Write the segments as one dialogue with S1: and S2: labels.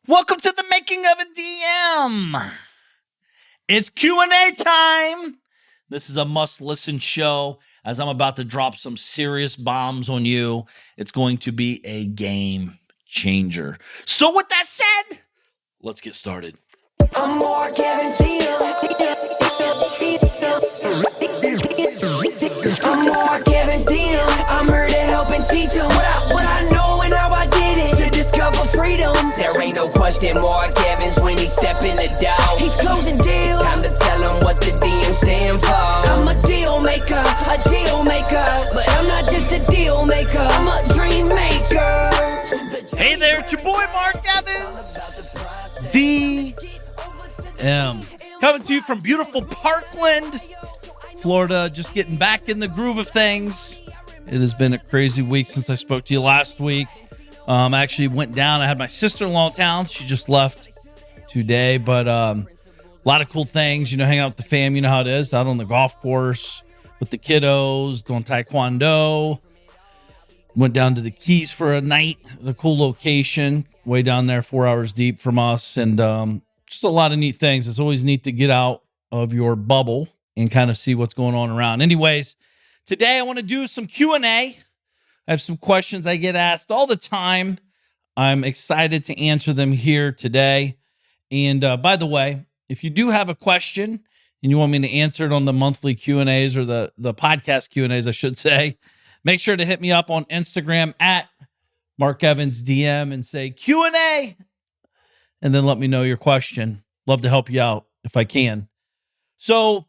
S1: Welcome to the making of a DM. It's Q&A time. This is a must-listen show as I'm about to drop some serious bombs on you. It's going to be a game changer. So with that said, let's get started.
S2: I'm Mark Evans, I'm Mark Evans, I'm here to help and teach them what I know and how I did it. To discover freedom, there ain't no question. Mark Evans, when he step in the door, he's closing deals. Time to tell him what the DM stand for. I'm a deal maker, but I'm not just a deal maker. I'm a dream maker.
S1: Hey there, it's your boy Mark Evans, DM, coming to you from beautiful Parkland, Florida, just getting back in the groove of things. It has been a crazy week since I spoke to you last week. I actually went down. I had my sister-in-law in town. She just left today, but a lot of cool things. You know, hang out with the fam. You know how it is. Out on the golf course with the kiddos, doing taekwondo. Went down to the Keys for a night. A cool location. Way down there, 4 hours deep from us. And just a lot of neat things. It's always neat to get out of your bubble and kind of see what's going on around. Anyways, today I want to do some Q&A. I have some questions I get asked all the time. I'm excited to answer them here today. And by the way, if you do have a question and you want me to answer it on the monthly Q&As or the podcast Q&As, I should say, make sure to hit me up on Instagram at Mark Evans DM and say Q&A, and then let me know your question. Love to help you out if I can. So,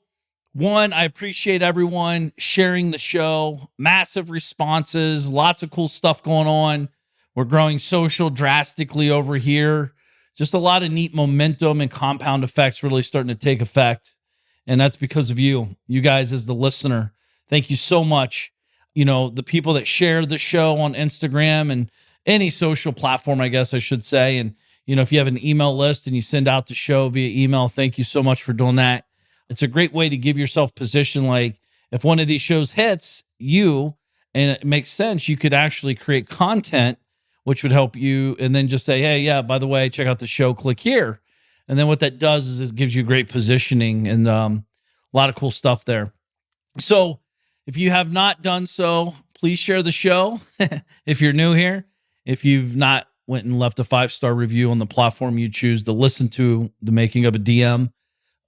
S1: one, I appreciate everyone sharing the show. Massive responses, lots of cool stuff going on. We're growing social drastically over here. Just a lot of neat momentum and compound effects really starting to take effect. And that's because of you guys as the listener. Thank you so much. You know, the people that share the show on Instagram and any social platform, I guess I should say. And, you know, if you have an email list and you send out the show via email, thank you so much for doing that. It's a great way to give yourself position. Like if one of these shows hits you and it makes sense, you could actually create content, which would help you. And then just say, hey, yeah, by the way, check out the show, click here. And then what that does is it gives you great positioning and a lot of cool stuff there. So if you have not done so, please share the show. If you're new here, if you've not went and left a 5-star review on the platform you choose to listen to the making of a DM,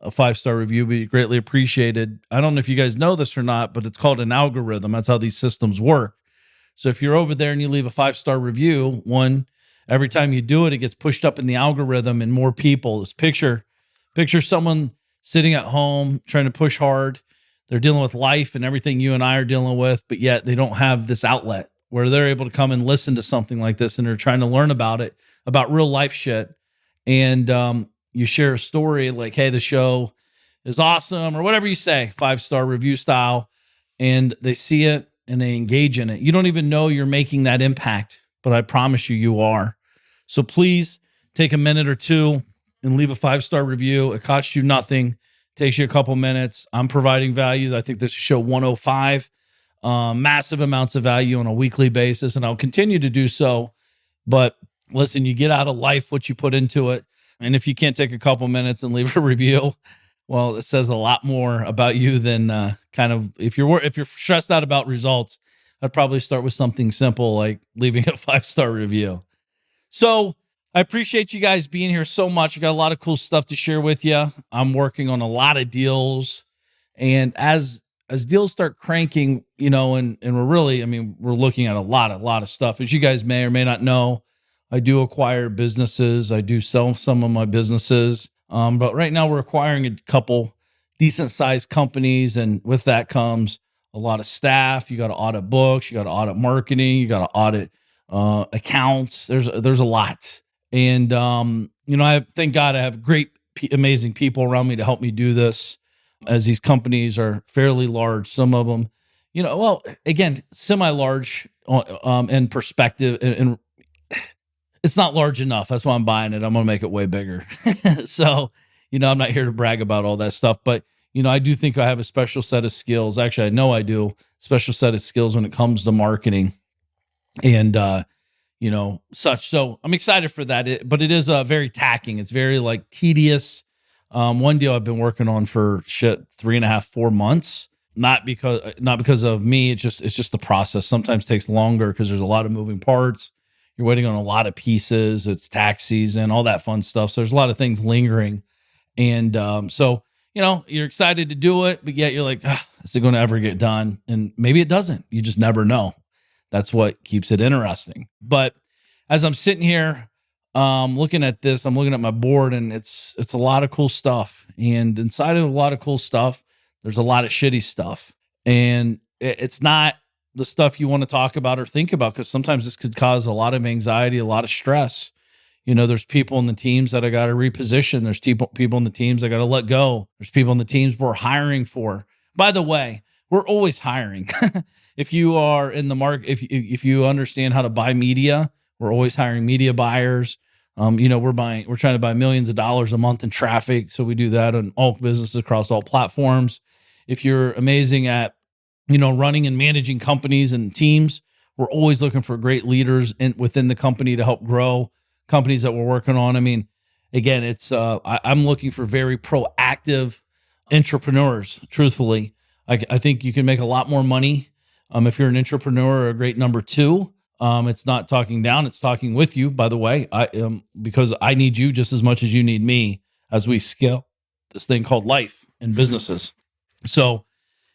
S1: a 5-star review would be greatly appreciated. I don't know if you guys know this or not, but it's called an algorithm. That's how these systems work. So if you're over there and you leave a 5-star review, every time you do it, it gets pushed up in the algorithm and more people. This picture someone sitting at home trying to push hard. They're dealing with life and everything you and I are dealing with, but yet they don't have this outlet where they're able to come and listen to something like this, and they're trying to learn about it, about real life shit. And you share a story like, hey, the show is awesome, or whatever you say, 5-star review style, and they see it and they engage in it. You don't even know you're making that impact, but I promise you are. So please take a minute or two and leave a 5-star review. It costs you nothing. Takes you a couple minutes. I'm providing value. I think this is show 105. Massive amounts of value on a weekly basis, and I'll continue to do so. But listen, you get out of life what you put into it. And if you can't take a couple minutes and leave a review, well, it says a lot more about you than kind of if you're stressed out about results, I'd probably start with something simple like leaving a 5-star review. So I appreciate you guys being here so much. I got a lot of cool stuff to share with you. I'm working on a lot of deals, and as deals start cranking, you know, and we're really, I mean, we're looking at a lot of stuff. As you guys may or may not know, I do acquire businesses. I do sell some of my businesses. But right now we're acquiring a couple decent sized companies. And with that comes a lot of staff. You got to audit books. You got to audit marketing. You got to audit accounts. There's a lot. And, you know, I thank God I have great, amazing people around me to help me do this, as these companies are fairly large. Some of them, you know, well, again, semi-large in perspective, and it's not large enough. That's why I'm buying it. I'm going to make it way bigger. So, you know, I'm not here to brag about all that stuff, but, you know, I do think I have a special set of skills. Actually, I know I do, special set of skills when it comes to marketing. And, such. So I'm excited for that. But it is very taxing. It's very like tedious. One deal I've been working on for 3.5, 4 months. Not because of me. It's just the process. Sometimes takes longer because there's a lot of moving parts. You're waiting on a lot of pieces. It's tax season, all that fun stuff. So there's a lot of things lingering. And so, you're excited to do it, but yet you're like, is it going to ever get done? And maybe it doesn't. You just never know. That's what keeps it interesting. But as I'm sitting here looking at this, I'm looking at my board, and it's a lot of cool stuff. And inside of a lot of cool stuff, there's a lot of shitty stuff. And it's not the stuff you want to talk about or think about, because sometimes this could cause a lot of anxiety, a lot of stress. There's people in the teams that I got to reposition. There's people in the teams I got to let go. There's people in the teams we're hiring for. By the way, we're always hiring. If you are in the market, if you understand how to buy media, we're always hiring media buyers. We're trying to buy millions of dollars a month in traffic. So we do that on all businesses across all platforms. If you're amazing at, running and managing companies and teams, we're always looking for great leaders within the company to help grow companies that we're working on. I mean, again, it's I'm looking for very proactive entrepreneurs. Truthfully, I think you can make a lot more money if you're an entrepreneur or a great number two. It's not talking down; it's talking with you. By the way, because I need you just as much as you need me as we scale this thing called life and businesses. So,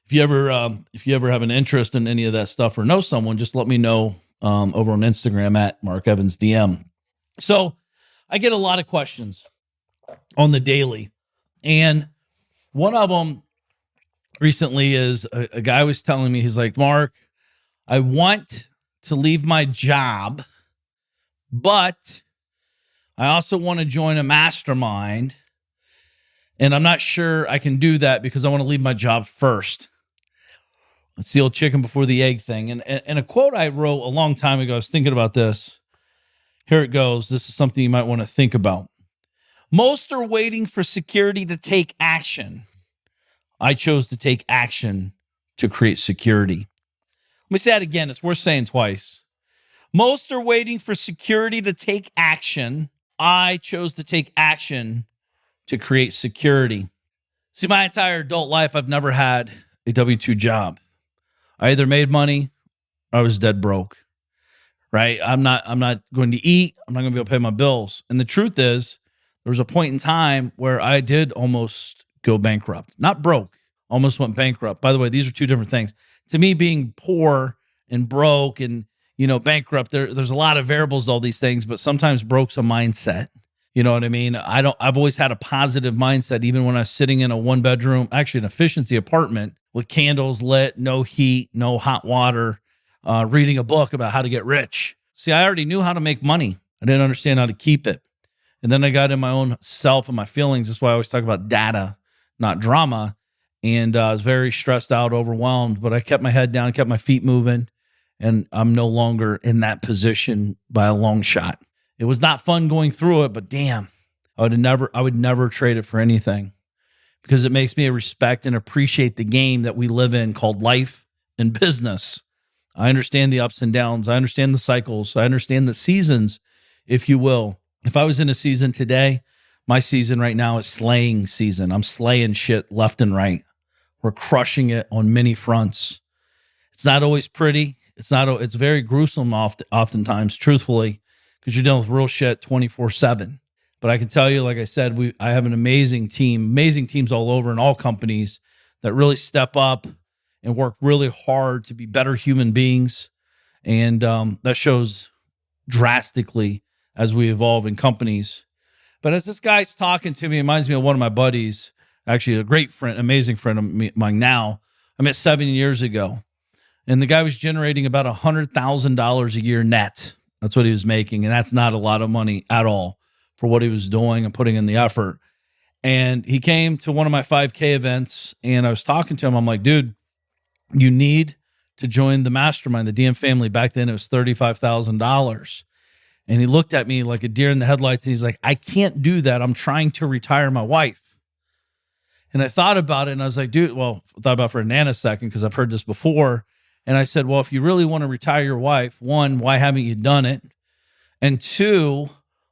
S1: if you ever have an interest in any of that stuff or know someone, just let me know over on Instagram at Mark Evans DM. So I get a lot of questions on the daily. And one of them recently is a guy was telling me, he's like, Mark, I want to leave my job, but I also want to join a mastermind. And I'm not sure I can do that because I want to leave my job first. It's the old chicken before the egg thing. And a quote I wrote a long time ago, I was thinking about this. Here it goes. This is something you might want to think about. Most are waiting for security to take action. I chose to take action to create security. Let me say that again. It's worth saying twice. Most are waiting for security to take action. I chose to take action to create security. See, my entire adult life, I've never had a W-2 job. I either made money or I was dead broke. Right? I'm not going to eat. I'm not going to be able to pay my bills. And the truth is, there was a point in time where I did almost go bankrupt. Not broke, almost went bankrupt. By the way, these are two different things. To me, being poor and broke and, bankrupt, there's a lot of variables to all these things, but sometimes broke's a mindset. You know what I mean? I've always had a positive mindset, even when I was sitting in a one-bedroom, actually an efficiency apartment with candles lit, no heat, no hot water, reading a book about how to get rich. See, I already knew how to make money. I didn't understand how to keep it. And then I got in my own self and my feelings. That's why I always talk about data, not drama. And I was very stressed out, overwhelmed, but I kept my head down, kept my feet moving, and I'm no longer in that position by a long shot. It was not fun going through it, but damn, I would never trade it for anything, because it makes me respect and appreciate the game that we live in called life and business. I understand the ups and downs. I understand the cycles. I understand the seasons, if you will. If I was in a season today, my season right now is slaying season. I'm slaying shit left and right. We're crushing it on many fronts. It's not always pretty. It's very gruesome oftentimes, truthfully, because you're dealing with real shit 24/7. But I can tell you, like I said, I have an amazing teams all over in all companies that really step up and work really hard to be better human beings. And that shows drastically as we evolve in companies. But as this guy's talking to me, it reminds me of one of my buddies, actually a great friend, amazing friend of mine now. I met 7 years ago. And the guy was generating about $100,000 a year net. That's what he was making. And that's not a lot of money at all for what he was doing and putting in the effort. And he came to one of my 5K events, and I was talking to him. I'm like, dude, you need to join the mastermind, the DM family. Back then it was $35,000. And he looked at me like a deer in the headlights, and he's like, I can't do that. I'm trying to retire my wife. And I thought about it, and I was like, dude, well, I thought about it for a nanosecond because I've heard this before. And I said, well, if you really want to retire your wife, one, why haven't you done it? And two,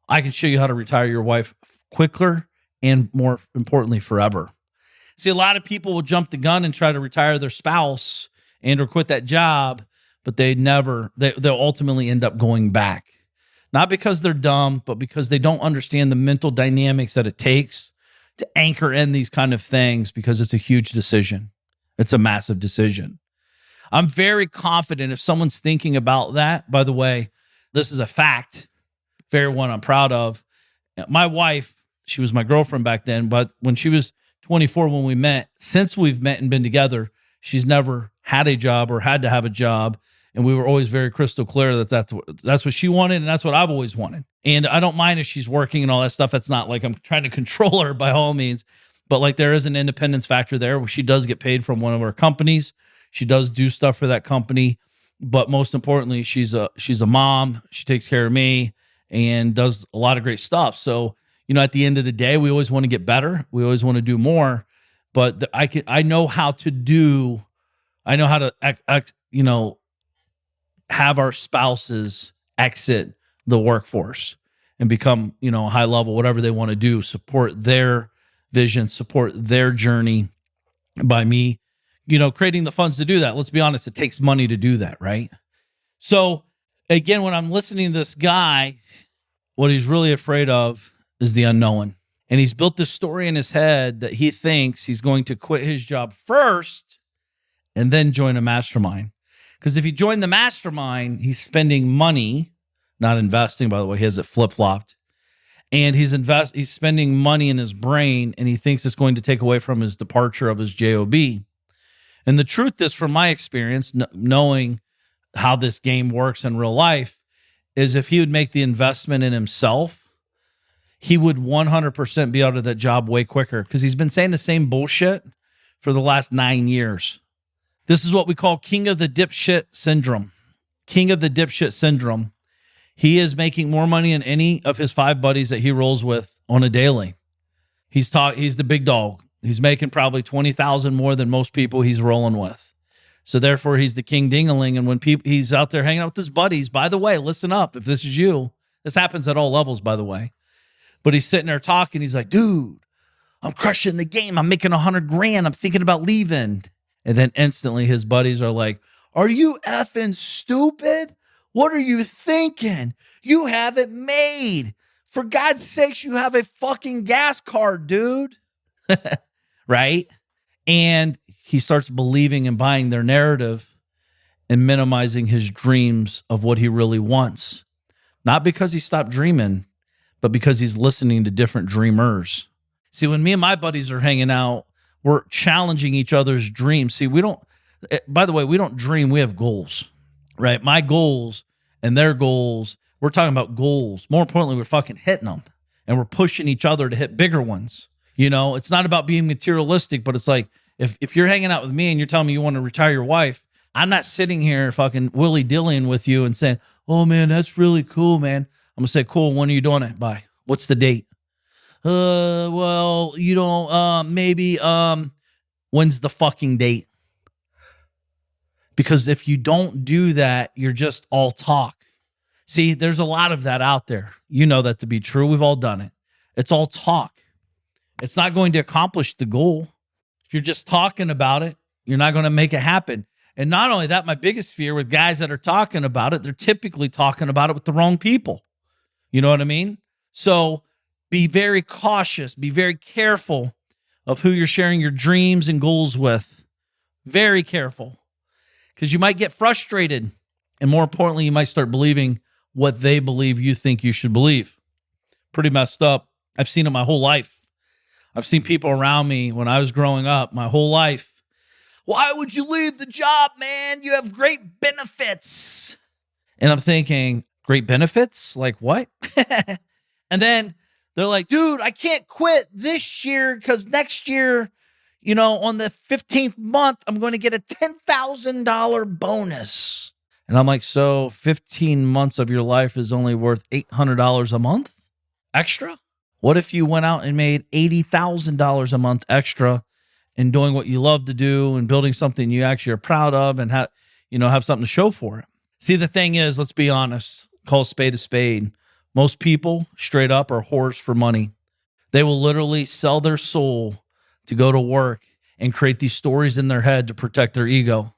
S1: I can show you how to retire your wife quicker and more importantly, forever. See, a lot of people will jump the gun and try to retire their spouse and or quit that job, but they'll ultimately end up going back. Not because they're dumb, but because they don't understand the mental dynamics that it takes to anchor in these kind of things, because it's a huge decision. It's a massive decision. I'm very confident if someone's thinking about that. By the way, this is a fact, very one I'm proud of. My wife, she was my girlfriend back then, but when she was 24 when we met, since we've met and been together, she's never had a job or had to have a job. And we were always very crystal clear that that's what she wanted, and that's what I've always wanted. And I don't mind if she's working and all that stuff. That's not like I'm trying to control her by all means. But like there is an independence factor there where she does get paid from one of our companies. She does do stuff for that company. But most importantly, she's a mom. She takes care of me and does a lot of great stuff. So, at the end of the day, we always want to get better. We always want to do more. But I know how to have our spouses exit the workforce and become, high level, whatever they want to do, support their vision, support their journey by me, creating the funds to do that. Let's be honest, it takes money to do that, right? So again, when I'm listening to this guy, what he's really afraid of is the unknown. And he's built this story in his head that he thinks he's going to quit his job first and then join a mastermind. Because if he joined the mastermind, he's spending money, not investing, by the way, he has it flip-flopped. And he's spending money in his brain, and he thinks it's going to take away from his departure of his job. And the truth is, from my experience, knowing how this game works in real life, is if he would make the investment in himself, he would 100% be out of that job way quicker, because he's been saying the same bullshit for the last 9 years. This is what we call king of the dipshit syndrome. King of the dipshit syndrome. He is making more money than any of his 5 buddies that he rolls with on a daily. He's the big dog. He's making probably 20,000 more than most people he's rolling with. So therefore, he's the king ding-a-ling. And when he's out there hanging out with his buddies, by the way, listen up. If this is you, this happens at all levels, by the way. But he's sitting there talking. He's like, dude, I'm crushing the game. I'm making $100,000. I'm thinking about leaving. And then instantly his buddies are like, are you effing stupid? What are you thinking? You have it made. For God's sakes, you have a fucking gas card, dude. Right? And he starts believing and buying their narrative and minimizing his dreams of what he really wants. Not because he stopped dreaming, but because he's listening to different dreamers. See, when me and my buddies are hanging out, we're challenging each other's dreams. See, we don't dream, we have goals, right? My goals and their goals, we're talking about goals. More importantly, we're fucking hitting them, and we're pushing each other to hit bigger ones. It's not about being materialistic, but it's like, if you're hanging out with me and you're telling me you want to retire your wife, I'm not sitting here fucking willy-dillying with you and saying, oh man, that's really cool, man. I'm going to say, cool, when are you doing it? Bye. What's the date? Well, maybe, when's the fucking date? Because if you don't do that, you're just all talk. See, there's a lot of that out there. You know that to be true. We've all done it. It's all talk. It's not going to accomplish the goal. If you're just talking about it, you're not going to make it happen. And not only that, my biggest fear with guys that are talking about it, they're typically talking about it with the wrong people. You know what I mean? So be very cautious. Be very careful of who you're sharing your dreams and goals with. Very careful. Because you might get frustrated. And more importantly, you might start believing what they believe you think you should believe. Pretty messed up. I've seen it my whole life. I've seen people around me when I was growing up, my whole life. Why would you leave the job, man? You have great benefits. And I'm thinking, great benefits? Like what? And then they're like, dude, I can't quit this year because next year, on the 15th month, I'm going to get a $10,000 bonus. And I'm like, so 15 months of your life is only worth $800 a month extra? What if you went out and made $80,000 a month extra in doing what you love to do and building something you actually are proud of and have something to show for it? See, the thing is, let's be honest. Call a spade a spade. Most people, straight up, are whores for money. They will literally sell their soul to go to work and create these stories in their head to protect their ego.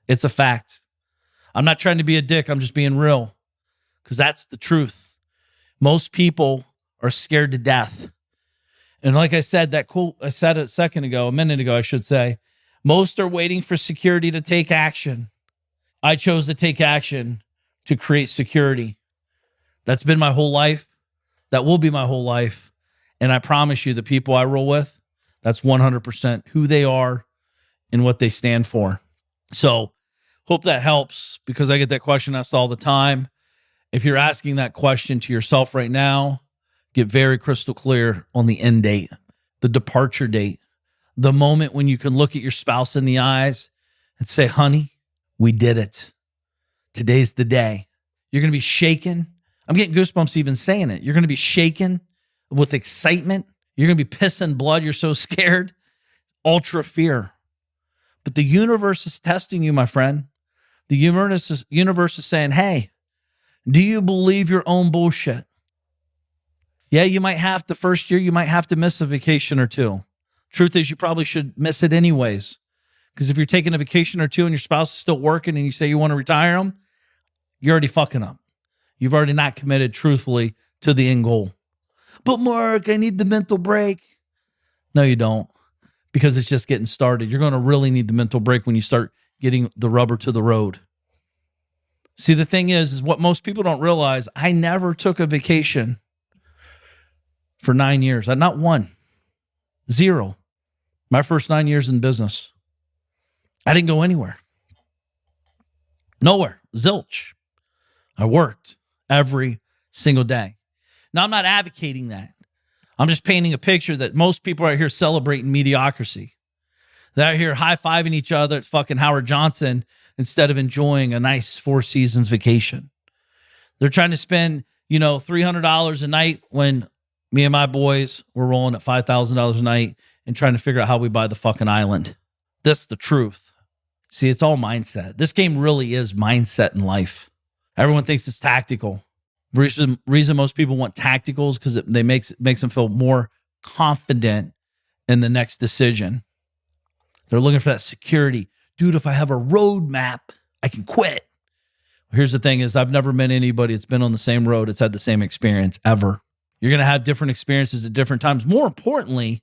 S1: It's a fact. I'm not trying to be a dick. I'm just being real because that's the truth. Most people are scared to death. And like I said, I said it a minute ago, I should say, most are waiting for security to take action. I chose to take action to create security. That's been my whole life. That will be my whole life. And I promise you, the people I roll with, that's 100% who they are and what they stand for. So hope that helps because I get that question asked all the time. If you're asking that question to yourself right now, get very crystal clear on the end date, the departure date, the moment when you can look at your spouse in the eyes and say, honey, we did it. Today's the day. You're going to be shaken. I'm getting goosebumps even saying it. You're going to be shaken with excitement. You're going to be pissing blood. You're so scared. Ultra fear. But the universe is testing you, my friend. The universe is saying, hey, do you believe your own bullshit? Yeah, you might have the first year, you might have to miss a vacation or two. Truth is, you probably should miss it anyways. Because if you're taking a vacation or two and your spouse is still working and you say you want to retire them, you're already fucking up. You've already not committed truthfully to the end goal. But Mark, I need the mental break. No, you don't. Because it's just getting started. You're going to really need the mental break when you start getting the rubber to the road. See, the thing is what most people don't realize, I never took a vacation for 9 years. Not one. Zero. My first 9 years in business. I didn't go anywhere. Nowhere. Zilch. I worked every single day. Now, I'm not advocating that. I'm just painting a picture that most people are out here celebrating mediocrity. They're out here high-fiving each other at fucking Howard Johnson instead of enjoying a nice 4 seasons vacation. They're trying to spend, $300 a night when me and my boys were rolling at $5,000 a night and trying to figure out how we buy the fucking island. That's the truth. See, it's all mindset. This game really is mindset in life. Everyone thinks it's tactical. The reason most people want tacticals because it makes them feel more confident in the next decision. They're looking for that security. Dude, if I have a roadmap, I can quit. Here's the thing is I've never met anybody that's been on the same road that's had the same experience ever. You're going to have different experiences at different times. More importantly,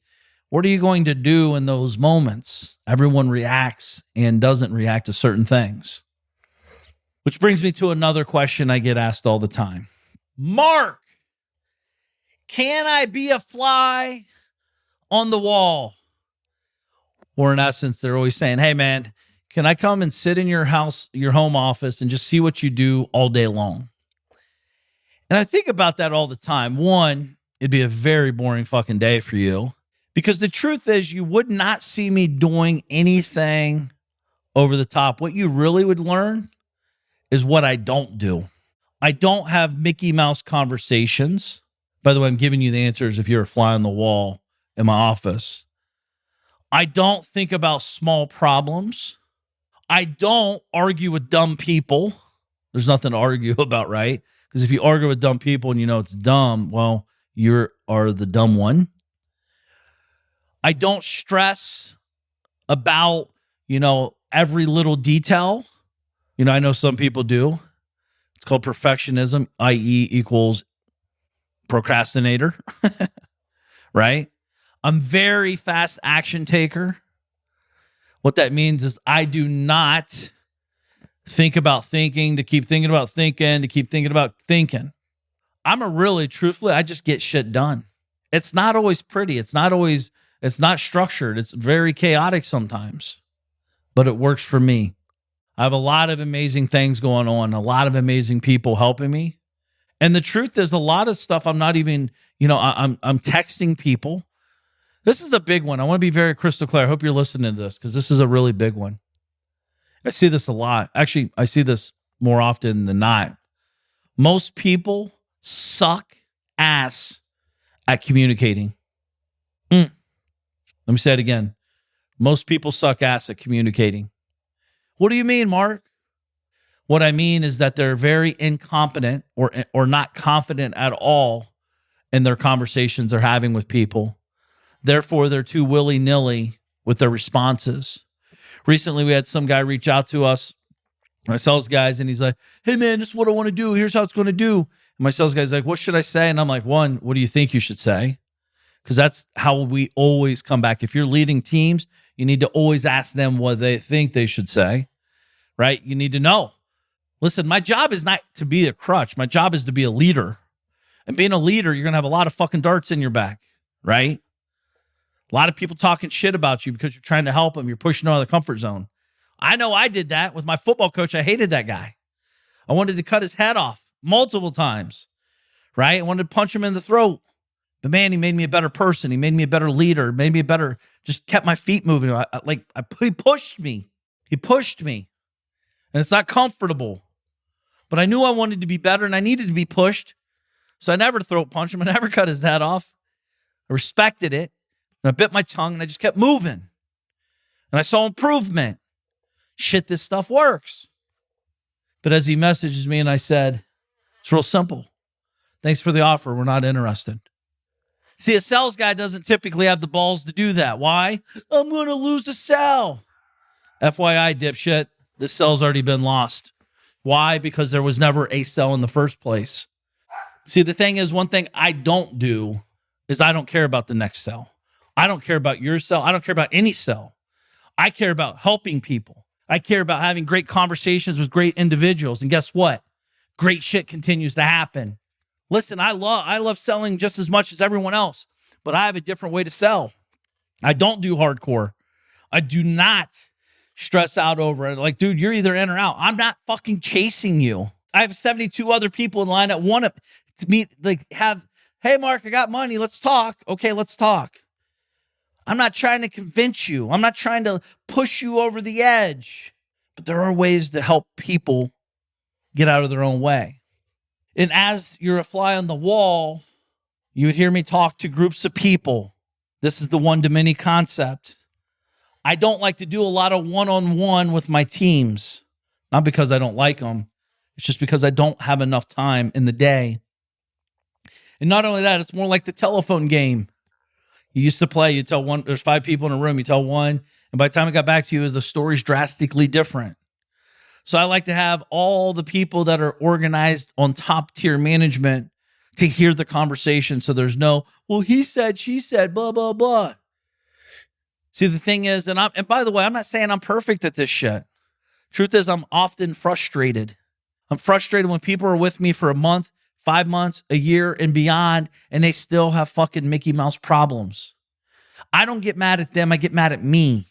S1: what are you going to do in those moments? Everyone reacts and doesn't react to certain things. Which brings me to another question I get asked all the time. Mark, can I be a fly on the wall? Or in essence, they're always saying, hey man, can I come and sit in your house, your home office and just see what you do all day long? And I think about that all the time. One, it'd be a very boring fucking day for you because the truth is you would not see me doing anything over the top. What you really would learn is what I don't do. I don't have Mickey Mouse conversations. By the way, I'm giving you the answers if you're a fly on the wall in my office. I don't think about small problems. I don't argue with dumb people. There's nothing to argue about, right? Because if you argue with dumb people and you know it's dumb, well, you are the dumb one. I don't stress about, every little detail. I know some people do. It's called perfectionism, i.e. equals procrastinator, right? I'm very fast action taker. What that means is I do not think about thinking to keep thinking about thinking to keep thinking about thinking. Truthfully, I just get shit done. It's not always pretty. It's not structured. It's very chaotic sometimes, but it works for me. I have a lot of amazing things going on, a lot of amazing people helping me. And the truth is a lot of stuff I'm not even, I'm texting people. This is a big one. I want to be very crystal clear. I hope you're listening to this because this is a really big one. I see this a lot. Actually, I see this more often than not. Most people suck ass at communicating. Let me say it again. Most people suck ass at communicating. What do you mean, Mark? What I mean is that they're very incompetent or not confident at all in their conversations they're having with people. Therefore, they're too willy-nilly with their responses. Recently, we had some guy reach out to us, my sales guys, and he's like, hey, man, this is what I want to do. Here's how it's going to do. And my sales guy's like, what should I say? And I'm like, one, what do you think you should say? Because that's how we always come back. If you're leading teams, you need to always ask them what they think they should say, right? You need to know. Listen, my job is not to be a crutch. My job is to be a leader. And being a leader, you're going to have a lot of fucking darts in your back, right? A lot of people talking shit about you because you're trying to help them. You're pushing them out of the comfort zone. I know I did that with my football coach. I hated that guy. I wanted to cut his head off multiple times, right? I wanted to punch him in the throat. But man, he made me a better person. He made me a better leader. Made me a better, just kept my feet moving. He pushed me. He pushed me. And it's not comfortable. But I knew I wanted to be better and I needed to be pushed. So I never throat punched him. I never cut his head off. I respected it. And I bit my tongue and I just kept moving. And I saw improvement. Shit, this stuff works. But as he messages me and I said, it's real simple. Thanks for the offer. We're not interested. See, a sales guy doesn't typically have the balls to do that. Why? I'm going to lose a sale. FYI, dipshit, this sale's already been lost. Why? Because there was never a sale in the first place. See, the thing is, one thing I don't do is I don't care about the next sale. I don't care about your sale. I don't care about any sale. I care about helping people. I care about having great conversations with great individuals. And guess what? Great shit continues to happen. Listen, I love selling just as much as everyone else, but I have a different way to sell. I don't do hardcore. I do not stress out over it. Like, dude, you're either in or out. I'm not fucking chasing you. I have 72 other people in line that want to meet, hey, Mark, I got money. Let's talk. Okay, let's talk. I'm not trying to convince you. I'm not trying to push you over the edge. But there are ways to help people get out of their own way. And as you're a fly on the wall, you would hear me talk to groups of people. This is the one-to-many concept. I don't like to do a lot of one-on-one with my teams. Not because I don't like them. It's just because I don't have enough time in the day. And not only that, it's more like the telephone game. You used to play, you tell one, there's 5 people in a room, you tell one, and by the time I got back to you, the story's drastically different. So I like to have all the people that are organized on top tier management to hear the conversation. So there's no, well, he said, she said, blah, blah, blah. See, the thing is, and by the way, I'm not saying I'm perfect at this shit. Truth is, I'm often frustrated. I'm frustrated when people are with me for a month, 5 months, a year, and beyond, and they still have fucking Mickey Mouse problems. I don't get mad at them. I get mad at me.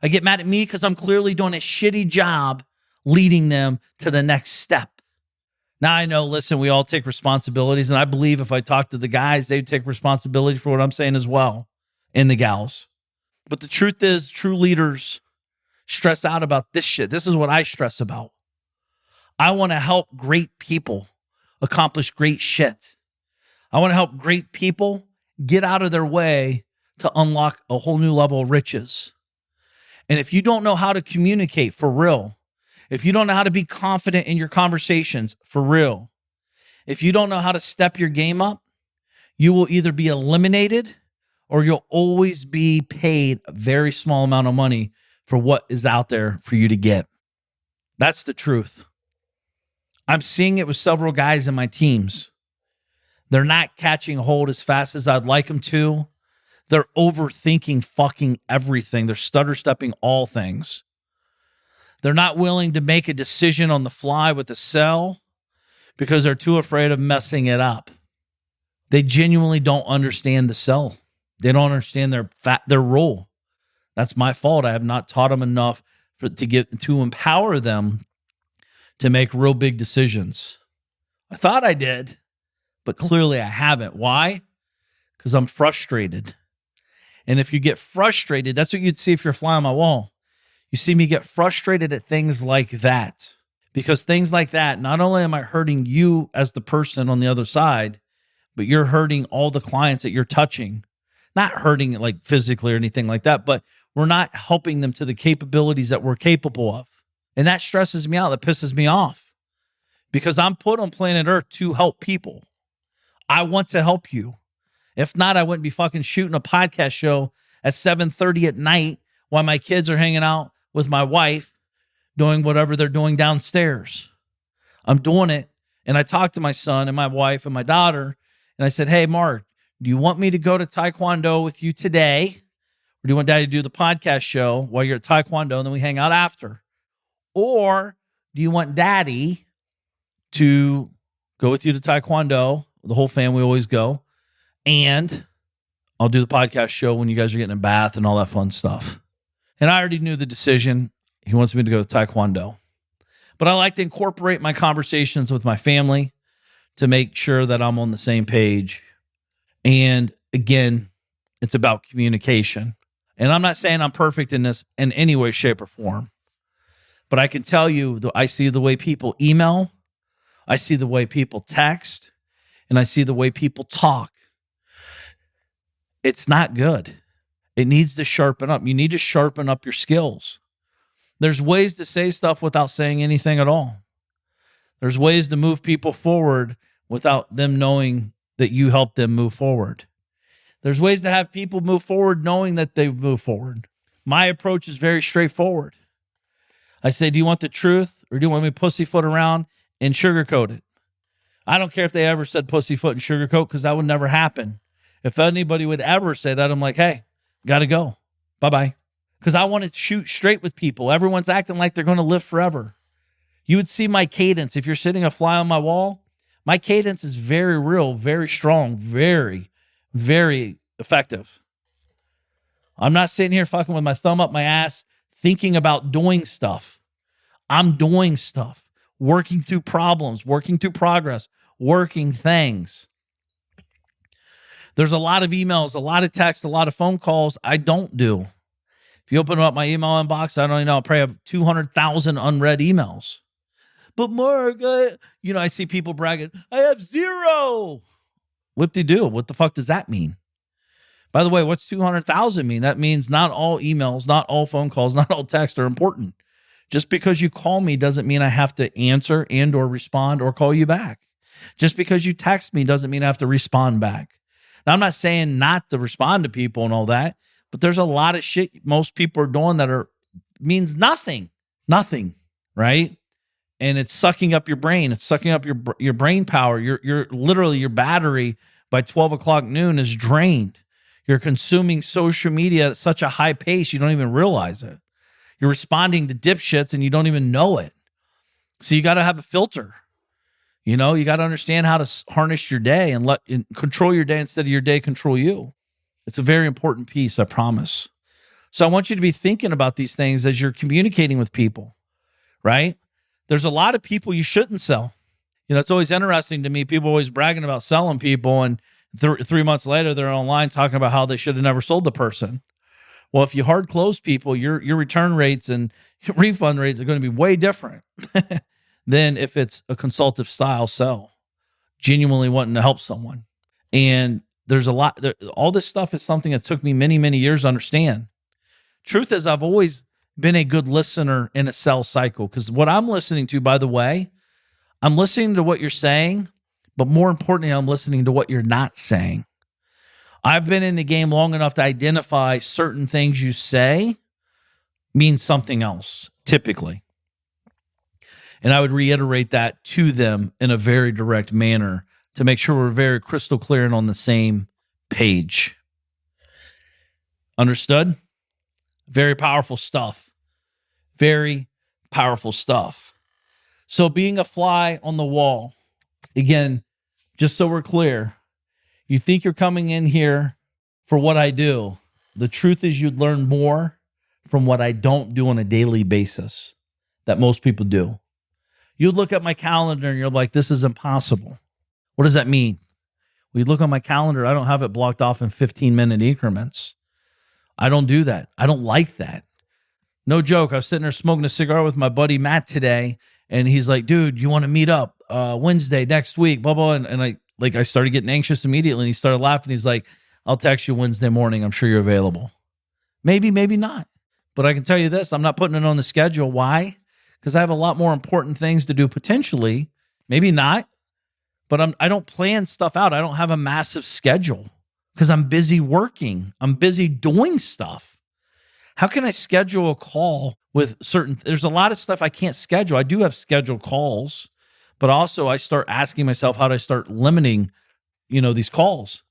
S1: I get mad at me because I'm clearly doing a shitty job leading them to the next step. Now I know, listen, we all take responsibilities, and I believe if I talk to the guys, they'd take responsibility for what I'm saying as well, and the gals. But the truth is, true leaders stress out about this shit. This is what I stress about. I want to help great people accomplish great shit. I want to help great people get out of their way to unlock a whole new level of riches. And if you don't know how to communicate for real, if you don't know how to be confident in your conversations for real, if you don't know how to step your game up, you will either be eliminated or you'll always be paid a very small amount of money for what is out there for you to get. That's the truth. I'm seeing it with several guys in my teams. They're not catching hold as fast as I'd like them to. They're overthinking fucking everything. They're stutter-stepping all things. They're not willing to make a decision on the fly with the sell because they're too afraid of messing it up. They genuinely don't understand the sell. They don't understand their role. That's my fault. I have not taught them enough to empower them to make real big decisions. I thought I did, but clearly I haven't. Why? Because I'm frustrated. And if you get frustrated, that's what you'd see if you're a fly on my wall. You see me get frustrated at things like that. Because things like that, not only am I hurting you as the person on the other side, but you're hurting all the clients that you're touching. Not hurting it like physically or anything like that, but we're not helping them to the capabilities that we're capable of. And that stresses me out. That pisses me off because I'm put on planet Earth to help people. I want to help you. If not, I wouldn't be fucking shooting a podcast show at 7:30 at night while my kids are hanging out with my wife doing whatever they're doing downstairs. I'm doing it. And I talked to my son and my wife and my daughter, and I said, hey, Mark, do you want me to go to Taekwondo with you today? Or do you want Daddy to do the podcast show while you're at Taekwondo and then we hang out after? Or do you want Daddy to go with you to Taekwondo? The whole family always go. And I'll do the podcast show when you guys are getting a bath and all that fun stuff. And I already knew the decision. He wants me to go to Taekwondo. But I like to incorporate my conversations with my family to make sure that I'm on the same page. And again, it's about communication. And I'm not saying I'm perfect in this in any way, shape, or form. But I can tell you, I see the way people email, I see the way people text, and I see the way people talk. It's not good. It needs to sharpen up. You need to sharpen up your skills. There's ways to say stuff without saying anything at all. There's ways to move people forward without them knowing that you helped them move forward. There's ways to have people move forward knowing that they've moved forward. My approach is very straightforward. I say, do you want the truth or do you want me to pussyfoot around and sugarcoat it? I don't care if they ever said pussyfoot and sugarcoat because that would never happen. If anybody would ever say that, I'm like, hey, got to go. Bye-bye. Because I want to shoot straight with people. Everyone's acting like they're going to live forever. You would see my cadence. If you're sitting a fly on my wall, my cadence is very real, very strong, very, very effective. I'm not sitting here fucking with my thumb up my ass thinking about doing stuff. I'm doing stuff, working through problems, working through progress, working things. There's a lot of emails, a lot of texts, a lot of phone calls I don't do. If you open up my email inbox, I don't even know, I'll probably have 200,000 unread emails. But Mark, I see people bragging, I have 0. Whoop-de-doo. What the fuck does that mean? By the way, what's 200,000 mean? That means not all emails, not all phone calls, not all texts are important. Just because you call me doesn't mean I have to answer and or respond or call you back. Just because you text me doesn't mean I have to respond back. Now, I'm not saying not to respond to people and all that, but there's a lot of shit most people are doing that means nothing, right? And it's sucking up your brain. It's sucking up your brain power. You're literally, your battery by 12 o'clock noon is drained. You're consuming social media at such a high pace, you don't even realize it. You're responding to dipshits and you don't even know it. So you got to have a filter. You got to understand how to harness your day and control your day instead of your day control you. It's a very important piece, I promise. So I want you to be thinking about these things as you're communicating with people, right? There's a lot of people you shouldn't sell. It's always interesting to me. People always bragging about selling people, and 3 months later, they're online talking about how they should have never sold the person. Well, if you hard close people, your return rates and your refund rates are going to be way different than if it's a consultative style sell, genuinely wanting to help someone. And there's a lot, all this stuff is something that took me many, many years to understand. Truth is, I've always been a good listener in a sales cycle because what I'm listening to, by the way, I'm listening to what you're saying, but more importantly, I'm listening to what you're not saying. I've been in the game long enough to identify certain things you say mean something else, typically. And I would reiterate that to them in a very direct manner to make sure we're very crystal clear and on the same page. Understood? Very powerful stuff. Very powerful stuff. So being a fly on the wall, again, just so we're clear, you think you're coming in here for what I do. The truth is you'd learn more from what I don't do on a daily basis that most people do. You look at my calendar and you're like, this is impossible. What does that mean? When you look on my calendar, I don't have it blocked off in 15-minute increments. I don't do that. I don't like that. No joke. I was sitting there smoking a cigar with my buddy Matt today, and he's like, dude, you want to meet up Wednesday next week, blah, blah. And I started getting anxious immediately, and he started laughing. He's like, I'll text you Wednesday morning. I'm sure you're available. Maybe, maybe not. But I can tell you this, I'm not putting it on the schedule. Why? because I have a lot more important things to do potentially. Maybe not, but I don't plan stuff out. I don't have a massive schedule because I'm busy working. I'm busy doing stuff. How can I schedule a call with there's a lot of stuff I can't schedule. I do have scheduled calls, but also I start asking myself, how do I start limiting, these calls?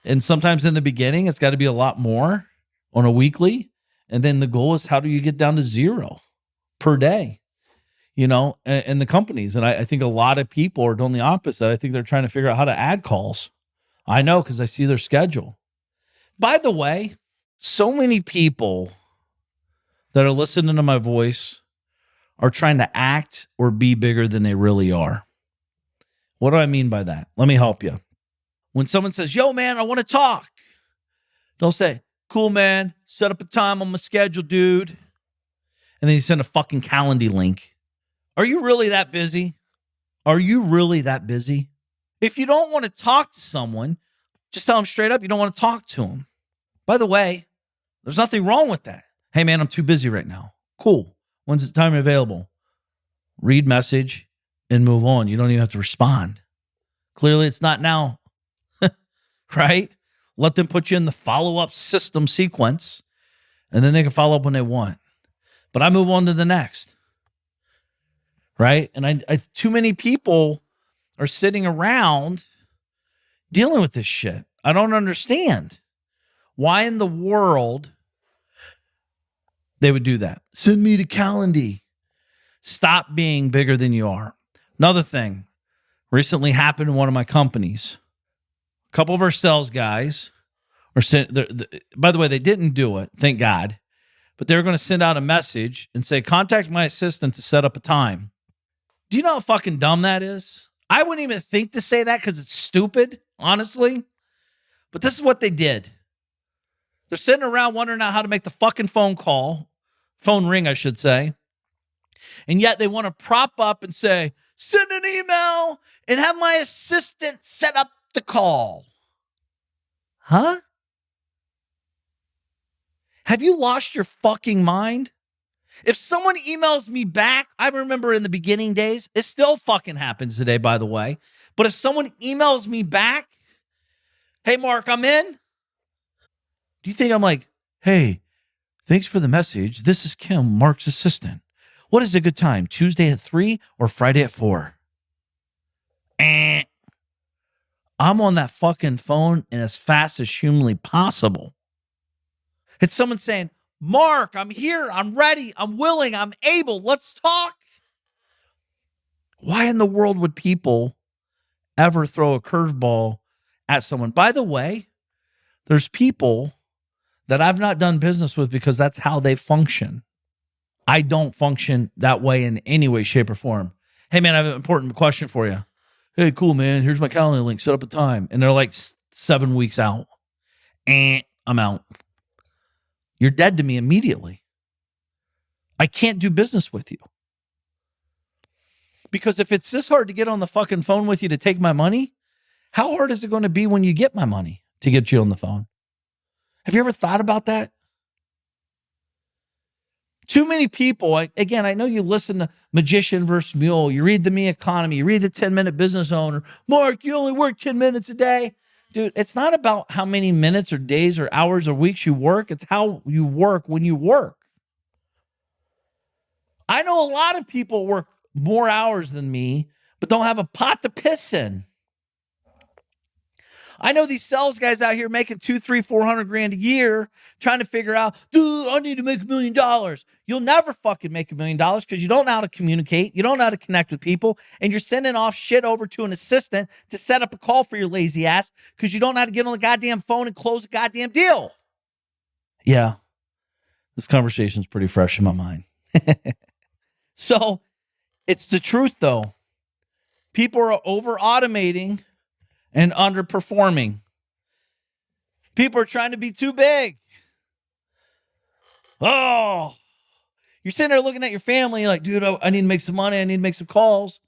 S1: And sometimes in the beginning, it's got to be a lot more on a weekly. And then the goal is, how do you get down to 0 per day, in the companies? And I think a lot of people are doing the opposite. I think they're trying to figure out how to add calls. I know, because I see their schedule. By the way, so many people that are listening to my voice are trying to act or be bigger than they really are. What do I mean by that? Let me help you. When someone says, yo, man, I want to talk, don't say, cool, man, set up a time on my schedule, dude. And then you send a fucking Calendly link. Are you really that busy? Are you really that busy? If you don't want to talk to someone, just tell them straight up you don't want to talk to them. By the way, there's nothing wrong with that. Hey, man, I'm too busy right now. Cool. When's the time available? Read message and move on. You don't even have to respond. Clearly, it's not now, right? Let them put you in the follow-up system sequence, and then they can follow up when they want. But I move on to the next, right? And I too many people are sitting around dealing with this shit. I don't understand. Why in the world they would do that? Send me to Calendly. Stop being bigger than you are. Another thing recently happened in one of my companies. A couple of our sales guys are by the way, they didn't do it, thank God, but they were going to send out a message and say, contact my assistant to set up a time. Do you know how fucking dumb that is? I wouldn't even think to say that because it's stupid, honestly. But this is what they did. They're sitting around wondering out how to make the fucking phone ring, I should say. And yet they want to prop up and say, send an email and have my assistant set up the call. Huh? Have you lost your fucking mind? If someone emails me back, I remember in the beginning days, it still fucking happens today, by the way. But if someone emails me back, hey, Mark, I'm in. Do you think I'm like, hey, thanks for the message. This is Kim, Mark's assistant. What is a good time? Tuesday at 3 or Friday at 4? I'm on that fucking phone and as fast as humanly possible. It's someone saying, Mark, I'm here. I'm ready. I'm willing. I'm able. Let's talk. Why in the world would people ever throw a curveball at someone? By the way, there's people that I've not done business with because that's how they function. I don't function that way in any way, shape, or form. Hey, man, I have an important question for you. Hey, cool, man. Here's my calendar link. Set up a time. And they're like 7 weeks out. I'm out. You're dead to me immediately. I can't do business with you. Because if it's this hard to get on the fucking phone with you to take my money, how hard is it going to be when you get my money to get you on the phone? Have you ever thought about that? Too many people, again, I know you listen to Magician versus Mule, you read the Me Economy, you read the 10-Minute Business Owner. Mark, you only work 10 minutes a day. Dude, it's not about how many minutes or days or hours or weeks you work. It's how you work when you work. I know a lot of people work more hours than me, but don't have a pot to piss in. I know these sales guys out here making $200,000, $300,000, $400,000 a year, trying to figure out, dude, I need to make $1 million. You'll never fucking make $1 million because you don't know how to communicate. You don't know how to connect with people. And you're sending off shit over to an assistant to set up a call for your lazy ass because you don't know how to get on the goddamn phone and close a goddamn deal. Yeah, this conversation's pretty fresh in my mind. So it's the truth, though. People are over automating and underperforming. People are trying to be too big. Oh, you're sitting there looking at your family, you're like, dude, I need to make some money. I need to make some calls.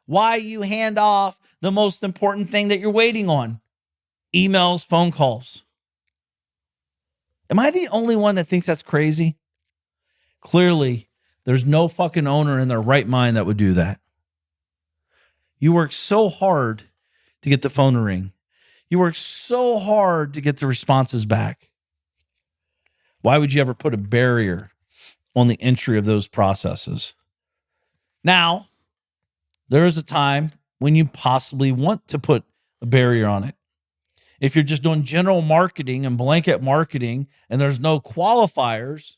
S1: Why you hand off the most important thing that you're waiting on? Emails, phone calls. Am I the only one that thinks that's crazy? Clearly, There's no fucking owner in their right mind that would do that. You work so hard to get the phone to ring. You work so hard to get the responses back. Why would you ever put a barrier on the entry of those processes? Now, there is a time when you possibly want to put a barrier on it. If you're just doing general marketing and blanket marketing and there's no qualifiers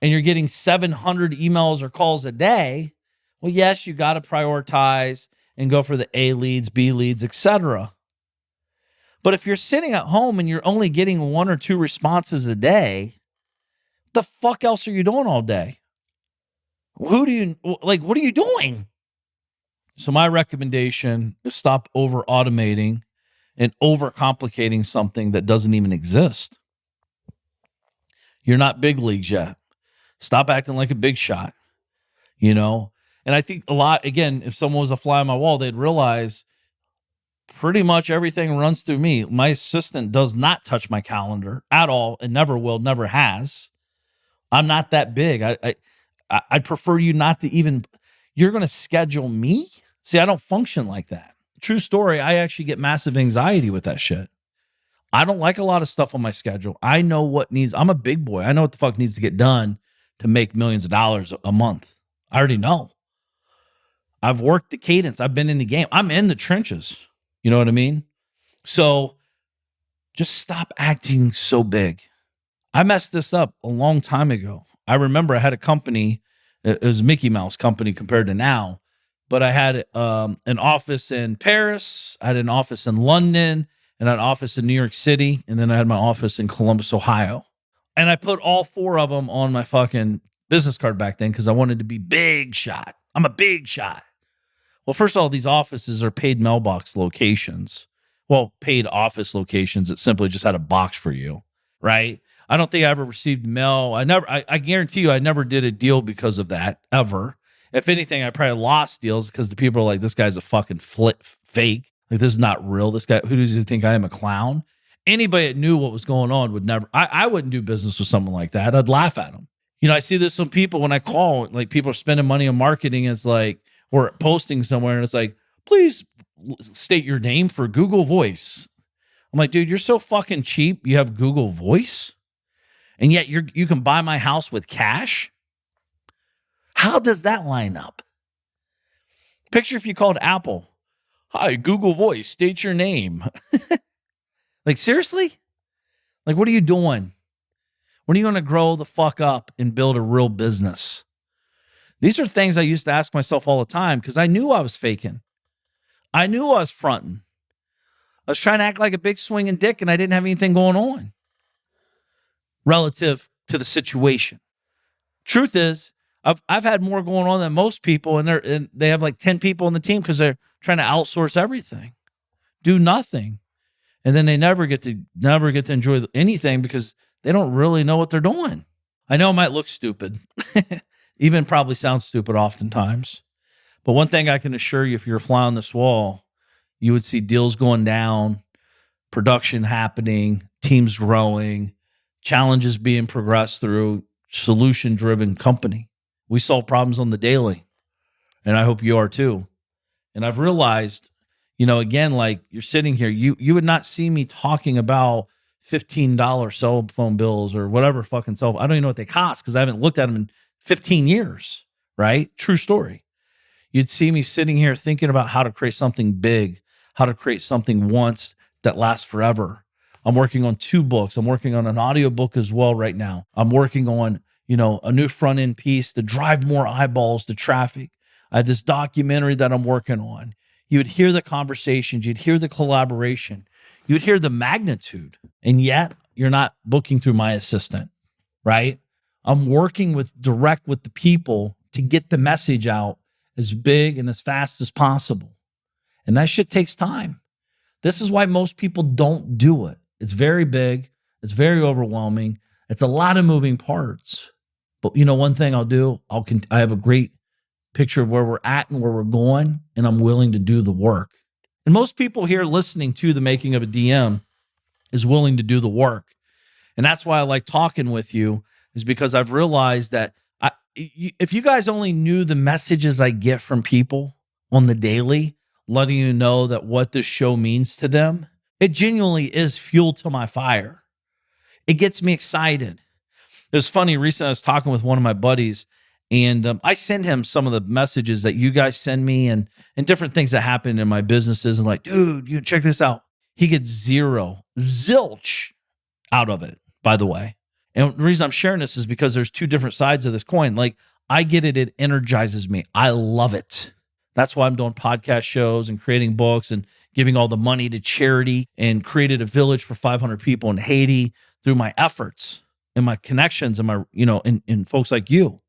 S1: and you're getting 700 emails or calls a day, well, yes, you got to prioritize and go for the A leads, B leads, etc. But if you're sitting at home and you're only getting 1 or 2 responses a day, the fuck else are you doing all day? What are you doing? So my recommendation is stop over automating and over complicating something that doesn't even exist. You're not big leagues yet. Stop acting like a big shot, And I think a lot, again, if someone was a fly on my wall, they'd realize pretty much everything runs through me. My assistant does not touch my calendar at all and never will, never has. I'm not that big. I'd prefer you not to even, you're going to schedule me? See, I don't function like that. True story, I actually get massive anxiety with that shit. I don't like a lot of stuff on my schedule. I know I'm a big boy. I know what the fuck needs to get done to make millions of dollars a month. I already know. I've worked the cadence. I've been in the game. I'm in the trenches. You know what I mean? So just stop acting so big. I messed this up a long time ago. I remember I had a company, it was a Mickey Mouse company compared to now, but I had an office in Paris, I had an office in London, and an office in New York City, and then I had my office in Columbus, Ohio. And I put all 4 of them on my fucking business card back then because I wanted to be big shot. I'm a big shot. Well, first of all, these offices are paid mailbox locations. Well, paid office locations that simply just had a box for you, right? I don't think I ever received mail. I guarantee you I never did a deal because of that, ever. If anything, I probably lost deals because the people are like, this guy's a fucking fake. Like, this is not real. This guy, who does he think I am, a clown? Anybody that knew what was going on would never, I wouldn't do business with someone like that. I'd laugh at them. I see this some people when I call, like people are spending money on marketing. It's like, or posting somewhere and it's like, please state your name for Google Voice. I'm like, dude, you're so fucking cheap. You have Google Voice and yet you can buy my house with cash. How does that line up? Picture if you called Apple. Hi, Google Voice, state your name. Like, seriously? Like, what are you doing? When are you going to grow the fuck up and build a real business? These are things I used to ask myself all the time because I knew I was faking. I knew I was fronting. I was trying to act like a big swinging dick and I didn't have anything going on relative to the situation. Truth is, I've had more going on than most people, and they have like 10 people on the team because they're trying to outsource everything, do nothing, and then they never get to enjoy anything because they don't really know what they're doing. I know it might look stupid, even probably sounds stupid oftentimes, but one thing I can assure you, if you're a fly on this wall, you would see deals going down, production happening, teams growing, challenges being progressed through, solution-driven company. We solve problems on the daily, and I hope you are too. And I've realized, again, like you're sitting here, you would not see me talking about $15 cell phone bills or whatever fucking cell phone. I don't even know what they cost because I haven't looked at them in 15 years, right? True story. You'd see me sitting here thinking about how to create something big, how to create something once that lasts forever. I'm working on 2 books. I'm working on an audio book as well right now. I'm working on a new front end piece to drive more eyeballs to traffic. I have this documentary that I'm working on. You would hear the conversations, you'd hear the collaboration, you would hear the magnitude, and yet you're not booking through my assistant, right? I'm working direct with the people to get the message out as big and as fast as possible. And that shit takes time. This is why most people don't do it. It's very big. It's very overwhelming. It's a lot of moving parts. But one thing I'll do, I have a great picture of where we're at and where we're going, and I'm willing to do the work. And most people here listening to the Making of a DM is willing to do the work. And that's why I like talking with you, is because I've realized that if you guys only knew the messages I get from people on the daily, letting you know that what this show means to them, it genuinely is fuel to my fire. It gets me excited. It was funny. Recently, I was talking with one of my buddies, and I send him some of the messages that you guys send me and different things that happen in my businesses. And like, dude, you check this out. He gets zilch out of it, by the way. And the reason I'm sharing this is because there's two different sides of this coin. Like, I get it. It energizes me. I love it. That's why I'm doing podcast shows and creating books and giving all the money to charity and created a village for 500 people in Haiti through my efforts and my connections and my, and folks like you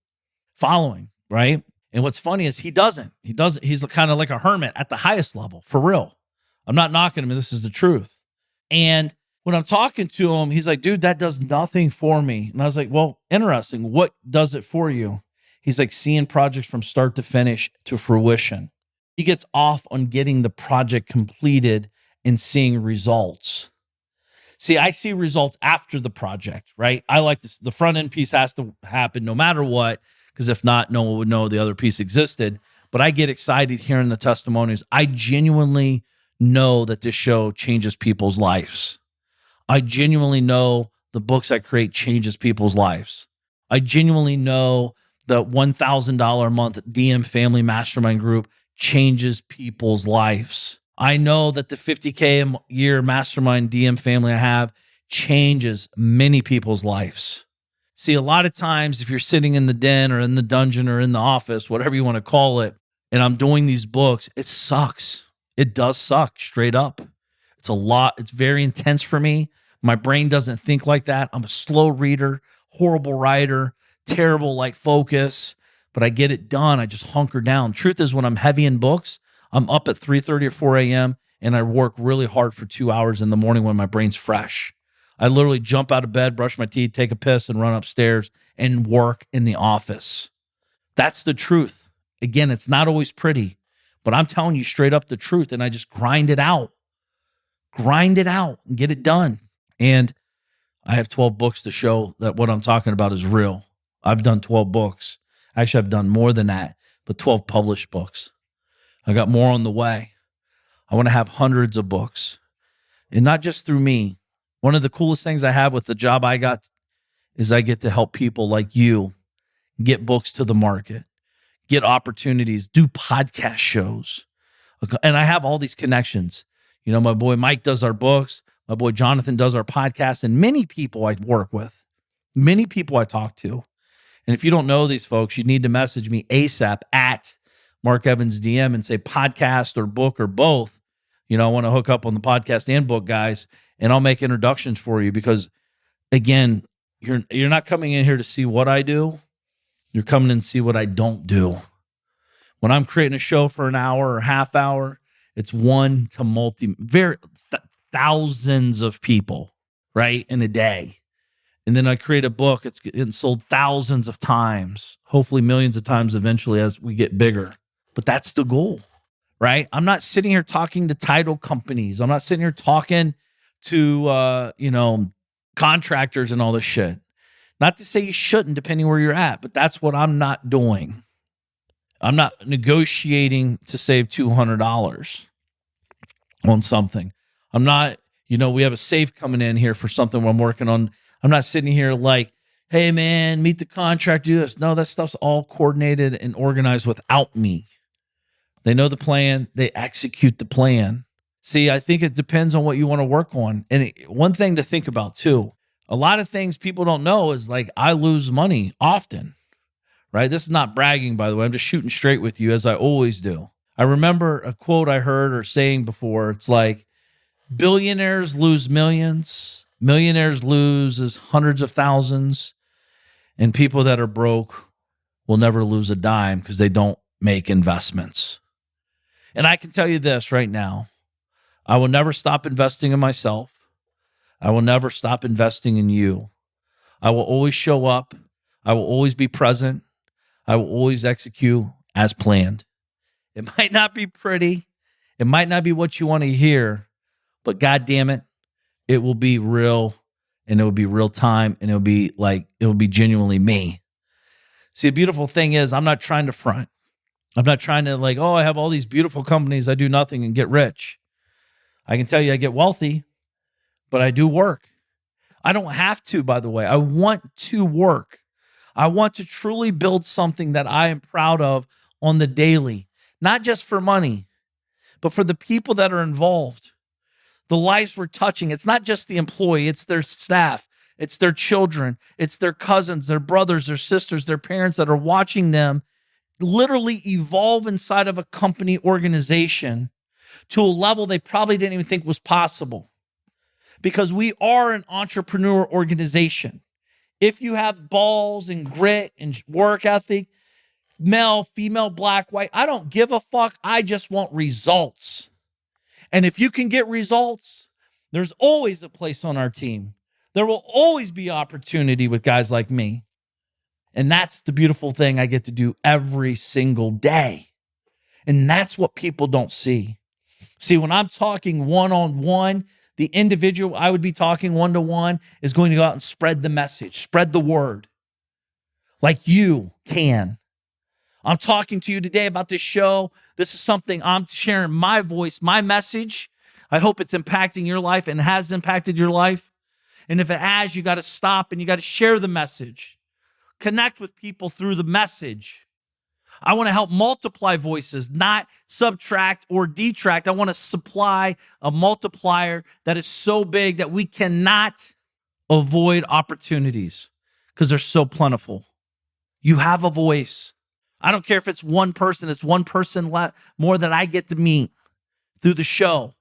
S1: following, right? And what's funny is he doesn't. He's kind of like a hermit at the highest level, for real. I'm not knocking him. This is the truth. And when I'm talking to him, he's like, dude, that does nothing for me. And I was like, well, interesting. What does it for you? He's like, seeing projects from start to finish to fruition. He gets off on getting the project completed and seeing results. See, I see results after the project, right? I like this. The front end piece has to happen no matter what, because if not, no one would know the other piece existed. But I get excited hearing the testimonies. I genuinely know that this show changes people's lives. I genuinely know the books I create changes people's lives. I genuinely know the $1,000 a month DM Family Mastermind group changes people's lives. I know that the $50K a year mastermind DM family I have changes many people's lives. See, a lot of times if you're sitting in the den or in the dungeon or in the office, whatever you want to call it, and I'm doing these books, it sucks. It does suck, straight up. It's a lot. It's very intense for me. My brain doesn't think like that. I'm a slow reader, horrible writer, terrible focus, but I get it done. I just hunker down. Truth is, when I'm heavy in books, I'm up at 3:30 or 4 a.m. and I work really hard for 2 hours in the morning when my brain's fresh. I literally jump out of bed, brush my teeth, take a piss, and run upstairs and work in the office. That's the truth. Again, it's not always pretty, but I'm telling you straight up the truth, and I just grind it out and get it done. And I have 12 books to show that what I'm talking about is real. I've done 12 books. Actually, I've done more than that, but 12 published books. I got more on the way. I want to have hundreds of books, and not just through me. One of the coolest things I have with the job I got is I get to help people like you get books to the market, get opportunities, do podcast shows. And I have all these connections. My boy Mike does our books. My boy Jonathan does our podcast, and many people I work with, many people I talk to. And if you don't know these folks, you need to message me ASAP at Mark Evans DM and say podcast or book or both. I want to hook up on the podcast and book guys, and I'll make introductions for you because, again, you're not coming in here to see what I do. You're coming in to see what I don't do. When I'm creating a show for an hour or half hour, it's one to thousands of people, right, in a day. And then I create a book. It's getting sold thousands of times, hopefully millions of times eventually as we get bigger. But that's the goal, right? I'm not sitting here talking to title companies. I'm not sitting here talking to, contractors and all this shit. Not to say you shouldn't, depending where you're at, but that's what I'm not doing. I'm not negotiating to save $200 on something. I'm not, we have a safe coming in here for something I'm working on. I'm not sitting here like, hey man, meet the contract, do this. No, that stuff's all coordinated and organized without me. They know the plan. They execute the plan. See, I think it depends on what you want to work on. And one thing to think about too, a lot of things people don't know is I lose money often, right? This is not bragging, by the way. I'm just shooting straight with you as I always do. I remember a quote I heard or saying before. It's like, billionaires lose millions, millionaires lose hundreds of thousands, and people that are broke will never lose a dime because they don't make investments. And I can tell you this right now, I will never stop investing in myself. I will never stop investing in you. I will always show up. I will always be present. I will always execute as planned. It might not be pretty. It might not be what you want to hear, but God damn it, it will be real, and it will be real time, and it will be genuinely me. See, the beautiful thing is I'm not trying to front. I'm not trying to like, oh, I have all these beautiful companies. I do nothing and get rich. I can tell you I get wealthy, but I do work. I don't have to, by the way. I want to work. I want to truly build something that I am proud of on the daily, not just for money, but for the people that are involved, the lives we're touching. It's not just the employee, it's their staff, it's their children, it's their cousins, their brothers, their sisters, their parents that are watching them literally evolve inside of a company organization to a level they probably didn't even think was possible. Because we are an entrepreneur organization. If you have balls and grit and work ethic, male, female, black, white, I don't give a fuck. I just want results. And if you can get results, there's always a place on our team. There will always be opportunity with guys like me. And that's the beautiful thing I get to do every single day. And that's what people don't see. See, when I'm talking one-on-one, the individual I would be talking one-to-one is going to go out and spread the message, spread the word like you can. I'm talking to you today about this show. This is something I'm sharing my voice, my message. I hope it's impacting your life and has impacted your life. And if it has, you got to stop and you got to share the message. Connect with people through the message. I want to help multiply voices, not subtract or detract. I want to supply a multiplier that is so big that we cannot avoid opportunities because they're so plentiful. You have a voice. I don't care if it's one person. It's one person more that I get to meet through the show.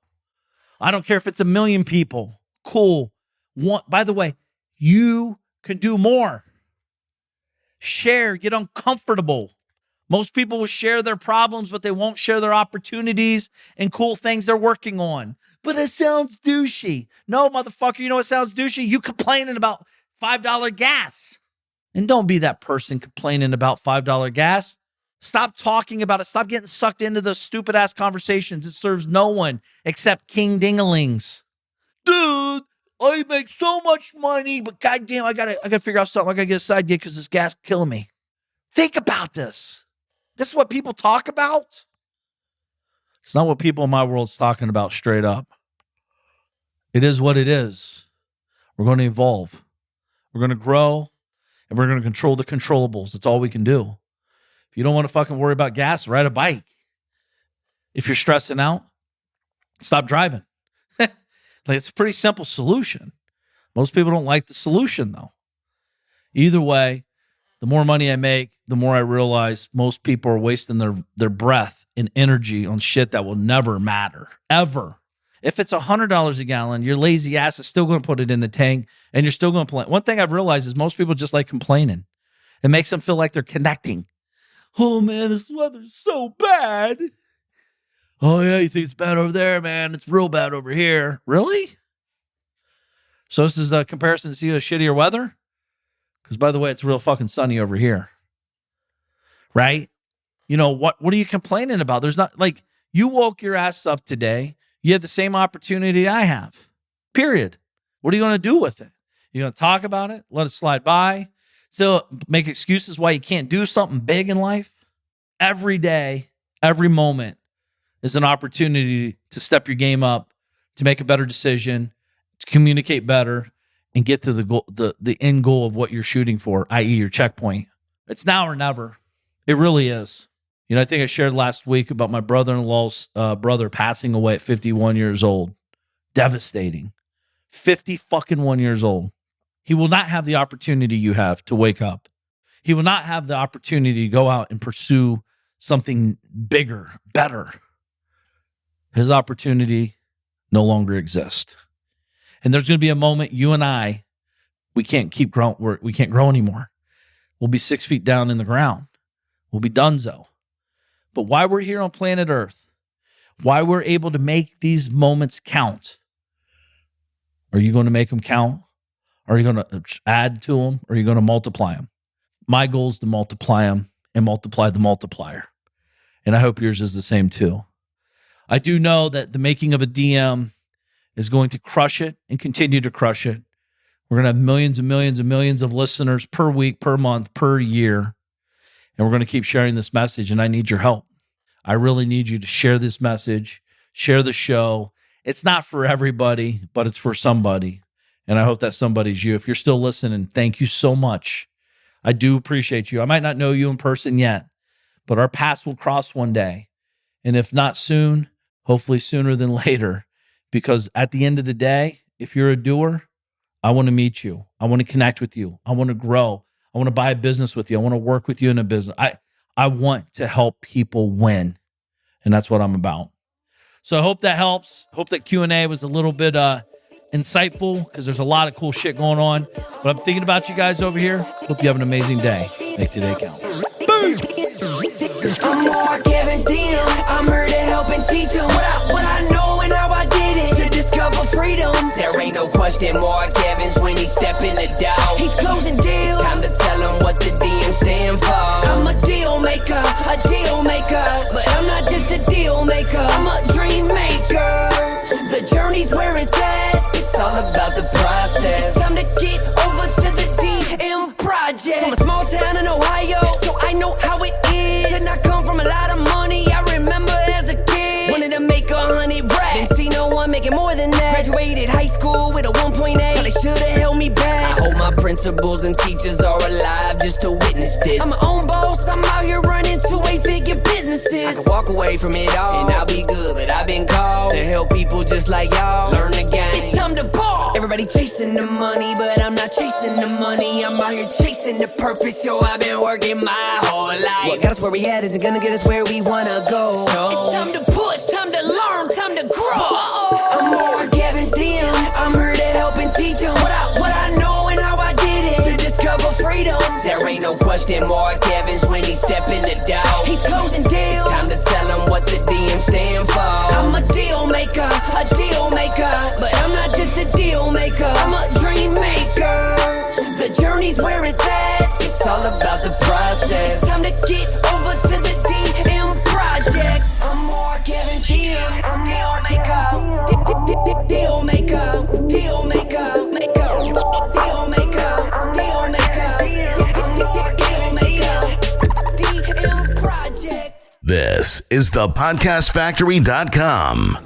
S1: I don't care if it's 1 million people. Cool. By the way, you can do more. Share, get uncomfortable. Most people will share their problems, but they won't share their opportunities and cool things they're working on. But it sounds douchey. No, motherfucker, you know what sounds douchey? You complaining about $5 gas. And don't be that person complaining about $5 gas. Stop talking about it. Stop getting sucked into those stupid-ass conversations. It serves no one except king dingalings. Dude, I make so much money, but goddamn, I gotta figure out something. I gotta get a side gig because this gas is killing me. Think about this. This is what people talk about. It's not what people in my world's talking about straight up. It is what it is. We're going to evolve. We're going to grow, and we're going to control the controllables. That's all we can do. If you don't want to fucking worry about gas, ride a bike. If you're stressing out, stop driving. Like, it's a pretty simple solution. Most people don't like the solution, though. Either way, the more money I make, the more I realize most people are wasting their breath and energy on shit that will never matter, ever. If it's $100 a gallon, your lazy ass is still going to put it in the tank, and you're still going to complain. One thing I've realized is most people just like complaining. It makes them feel like they're connecting. Oh, man, this weather's so bad. Oh, yeah, you think it's bad over there, man? It's real bad over here. Really? So this is a comparison to see the shittier weather? Because, by the way, it's real fucking sunny over here. Right? You know, what are you complaining about? There's not, like, you woke your ass up today. You had the same opportunity I have. Period. What are you going to do with it? You're going to talk about it? Let it slide by? Still make excuses why you can't do something big in life? Every day, every moment is an opportunity to step your game up, to make a better decision, to communicate better, and get to the goal, the end goal of what you're shooting for, i.e. your checkpoint. It's now or never. It really is. You know, I think I shared last week about my brother-in-law's brother passing away at 51 years old. Devastating. 50 fucking 1 years old. He will not have the opportunity you have to wake up. He will not have the opportunity to go out and pursue something bigger, better. His opportunity no longer exists. And there's going to be a moment you and I, we can't keep growing. We can't grow anymore. We'll be 6 feet down in the ground. We'll be donezo. But why we're here on planet Earth, why we're able to make these moments count, are you going to make them count? Are you going to add to them? Or are you going to multiply them? My goal is to multiply them and multiply the multiplier. And I hope yours is the same too. I do know that the making of a DM is going to crush it and continue to crush it. We're going to have millions and millions and millions of listeners per week, per month, per year. And we're going to keep sharing this message, and I need your help. I really need you to share this message, share the show. It's not for everybody, but it's for somebody. And I hope that somebody's you. If you're still listening, thank you so much. I do appreciate you. I might not know you in person yet, but our paths will cross one day. And if not soon, hopefully sooner than later. Because at the end of the day, if you're a doer, I want to meet you. I want to connect with you. I want to grow. I want to buy a business with you. I want to work with you in a business. I want to help people win. And that's what I'm about. So I hope that helps. Hope that Q&A was a little bit insightful, because there's a lot of cool shit going on. But I'm thinking about you guys over here. Hope you have an amazing day. Make today count.
S2: I'm Mark Evans DM. I'm here to help and teach them what I know and how I did it to discover freedom. There ain't no question Mark Evans when he step in the door. He's closing deals. Time to tell him what the DM stand for. I'm a deal maker, but I'm not just a deal maker. I'm a dream maker. The journey's where it's at. It's all about the process. It's time to get over to the DM project. From a small town in Ohio, so I know how it is. Did not come from a lot of money. I remember as a kid, wanted to make 100 racks. Didn't see no one making more than that. Graduated high school with a 1.8. Thought they should've held me back. I hope my principals and teachers are alive just to witness this. I'm my own boss. I'm out here running 2-8-figure businesses. I can walk away from it all and I'll be good, but I've been called to help people just like y'all learn the game. It's time to ball. Everybody chasing the money, but I'm not chasing the money. I'm out here chasing the purpose. Yo, I've been working my whole life. What got us where we at isn't gonna get us where we wanna go. So it's time to push, time to learn, time to grow. I'm Mark Evans DM. I'm here to help and teach them what I know and how I did it to discover freedom. There ain't no question Mark Evans when he step in the door. He's closing deals. Time to tell him what the DM stand for. I'm a deal maker, but I'm not just a deal maker. I'm a dream maker. The journey's where it's at. It's all about the process. It's time to get over to the DM project. I'm Mark Evans DM. Deal maker, deal maker, deal maker, deal maker, DM project.
S3: This is thepodcastfactory.com.